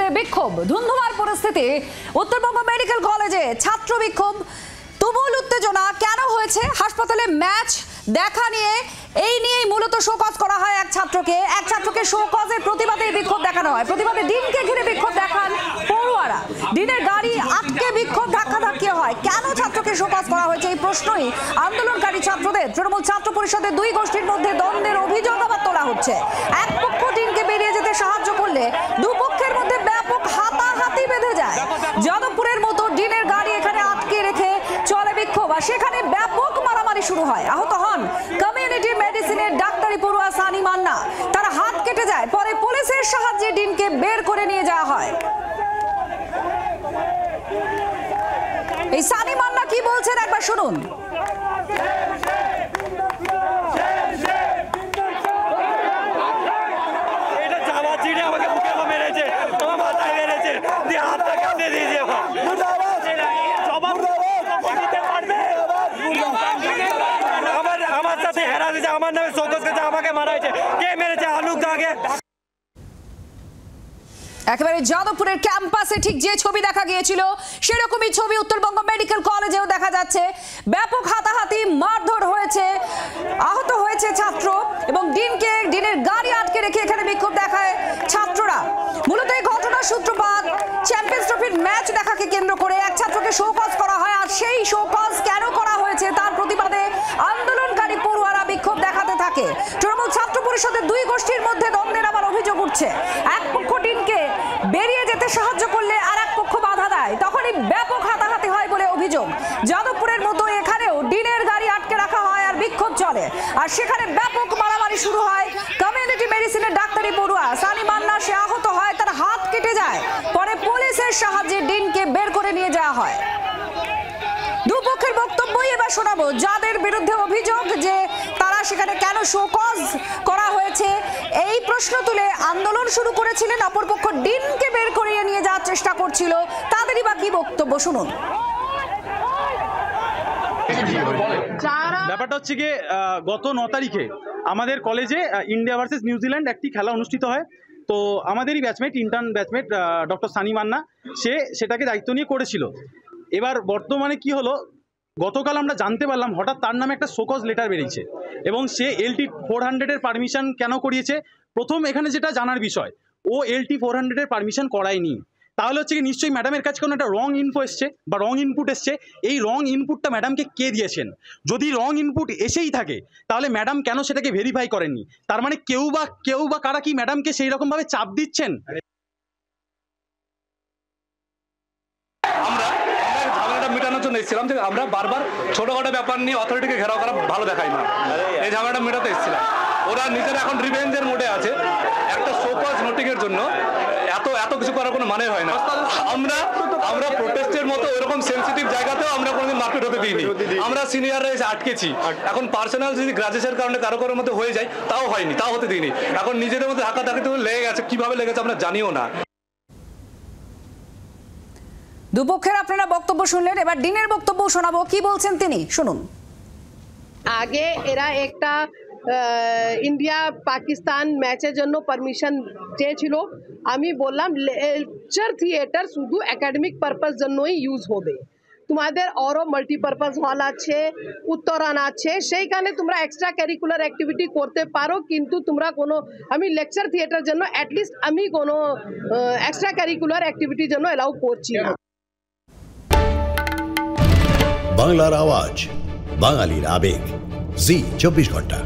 ছাত্রদের বিক্ষোভ, ধুন্ধুমার পরিস্থিতি উত্তরবঙ্গ মেডিকেল কলেজে ছাত্র বিক্ষোভ, তুমুল উত্তেজনা। কেন হয়েছে? হাসপাতালে ম্যাচ দেখা নিয়ে এই নিয়েই মূলত শোকজ করা হয় এক ছাত্রকে শোকজের প্রতিবাদে বিক্ষোভ দেখানো হয়। প্রতিবাদে ডিনকে ঘিরে বিক্ষোভ দেখান পড়ুয়ারা, ডিনের গাড়ি আটকে বিক্ষোভ ধাক্কাধাক্কি হয়। কেন ছাত্রকে শোকজ করা হয়েছে এই প্রশ্নই আন্দোলনকারী ছাত্রদের। তৃণমূল ছাত্র পরিষদের দুই গোষ্ঠীর মধ্যে দ্বন্দ্বের অভিযোগ আবার তোলা হচ্ছে। এক পক্ষ ডিনকে বেরিয়ে যেতে সাহায্য করলে দুপক্ষের মধ্যে ব্যাপক হাতাহাতি বেঁধে যায়। যাদবপুরের মতো ডিনের গাড়ি এখানে আটকে রেখে চলে বিক্ষোভ, আর সেখানে ব্যাপক মারামারি শুরু হয়। আহত হন কমিউনিটি মেডিসিনের ডাক্তারি পড়ুয়া সানি মান্না, তার হাত কেটে যায়। পরে পুলিশের সাহায্যে ডিনকে বের করে নিয়ে যাওয়া হয়। এই সানি মান্না কি বলছেন একবার শুনুন। আমার নামে শোকজ করেছে, আমাকে মারা হয়েছে, কে মেরেছে? আলু দাগে। একেবারে যাদবপুরের ক্যাম্পাসে ঠিক যে ছবি দেখা গিয়েছিল সেরকমই ছবি উত্তরবঙ্গ মেডিকেল কলেজেও দেখা যাচ্ছে। ব্যাপক হাতাহাতি, মারধর হয়েছে, আহত হয়েছে ছাত্র এবং ডিনের গাড়ি আটকে রেখে এখানে বিক্ষোভ দেখায় ছাত্ররা। মূলত এই ঘটনার সূত্রপাত চ্যাম্পিয়ন্স ট্রফির ম্যাচ দেখাকে কেন্দ্র করে এক ছাত্রকে শোকজ করা হয়, আর সেই শোকজ কেন করা হয়েছে তার প্রতিবাদে আন্দোলনকারী পড়ুয়ারা বিক্ষোভ দেখাতে থাকে। তৃণমূল ছাত্র পরিষদের দুই গোষ্ঠীর মধ্যে দ্বন্দ্বের আবার অভিযোগ উঠছে। এক পক্ষ ডিনকে বেরিয়ে যেতে সাহায্য করলে আর এক পক্ষ বাধা দেয়, তখনই ব্যাপক হাতাহাতি হয় বলে অভিযোগ। যাদবপুরের মতো এখানেও ডিনের গাড়ি আটকে রাখা হয় আর বিক্ষোভ চলে, আর সেখানে ব্যাপক মারামারি শুরু হয়। কমিউনিটি মেডিসিনের ডাক্তারি পড়ুয়া সানি মান্না, সে আহত হয়, তার হাত কেটে যায়। পরে পুলিশের সাহায্যে ডিনকে বের করে নিয়ে যাওয়া হয়। দুপক্ষের বক্তব্যই এবার শোনাবো। যাদের বিরুদ্ধে অভিযোগ যে তারা সেখানে কেন শোকজ করা হয়েছে এই প্রশ্ন তুলে আন্দোলন শুরু করেছিলেন, অপরপক্ষ ডিনকে বের করিয়ে নিয়ে যাওয়ার চেষ্টা করছিল, তাদেরই বা কি বক্তব্য শুনুন। ব্যাপারটা হচ্ছে গিয়ে গত 9 তারিখে আমাদের কলেজে ইন্ডিয়া ভার্সেস নিউজিল্যান্ড একটি খেলা অনুষ্ঠিত হয়। তো আমাদেরই intern batchmate doctor Sunny Manna, সে সেটাকে দায়িত্ব নিয়ে করেছিল। এবার বর্তমানে কি হলো, গতকাল আমরা জানতে পারলাম হঠাৎ তার নামে একটা শোকজ লেটার বেরিয়েছে এবং সে LT 400-এর পারমিশন কেন করিয়েছে। প্রথম এখানে যেটা জানার বিষয়, ও LT 400-এর পারমিশন করায়নি। তাহলে হচ্ছে কি নিশ্চয়ই ম্যাডামের কাছে কোনো একটা রং ইনফো এসছে বা রং ইনপুট এসছে। এই রং ইনপুটটা ম্যাডামকে কে দিয়েছেন? যদি রং ইনপুট এসেই থাকে তাহলে ম্যাডাম কেন সেটাকে ভেরিফাই করেননি? তার মানে কেউ বা কারা কি ম্যাডামকে সেই রকমভাবে চাপ দিচ্ছেন? এসেছিলাম যে আমরা বারবার ছোটখাটো ব্যাপার নিয়ে অথরিটিকে ঘেরাও করা ভালো দেখাই না, এই ঝামেলাটা মেটাতে এসেছিলাম। ওরা নিজেরা এখন রিভেঞ্জের মোডে আছে। একটা শোকজ নোটিংয়ের জন্য এত কিছু করার কোনো মানে হয় না। আমরা প্রোটেস্টের মতো এরকম সেন্সিটিভ জায়গাতেও আমরা কোনোদিন মারপিট হতে দিইনি। আমরা সিনিয়ররা এসে আটকেছি। এখন পার্সোনাল যদি গ্রাজুয়েশনের কারণে কারোর মধ্যে হয়ে যায় তাও হয়নি, তাও হতে দিইনি। এখন নিজেদের মধ্যে ধাক্কাধাক্কিতে লেগে গেছে, কিভাবে লেগেছে আমরা জানিও না। দুপক্ষের আপনারা বক্তব্য শুনলেন, এবার ডিনের বক্তব্য শোনাবো। কি বলছেন তিনি শুনুন। আগে এরা একটা ইন্ডিয়া পাকিস্তান ম্যাচের জন্য পারমিশন চেয়েছিল। আমি বললাম লেকচার থিয়েটার শুধু একাডেমিক পারপাস জন্যই ইউজ হবে, তোমাদের আরও মাল্টিপারপাস হল আছে, উত্তরায়ণ আছে, সেইখানে তোমরা এক্সট্রা ক্যারিকুলার অ্যাক্টিভিটি করতে পারো। কিন্তু তোমরা কোনো, আমি লেকচার থিয়েটার জন্য অ্যাটলিস্ট আমি কোনো এক্সট্রা ক্যারিকুলার অ্যাক্টিভিটির জন্য অ্যালাউ করছি না। বাংলার আওয়াজ, বাঙালির আবেগ, জি 24 ঘন্টা।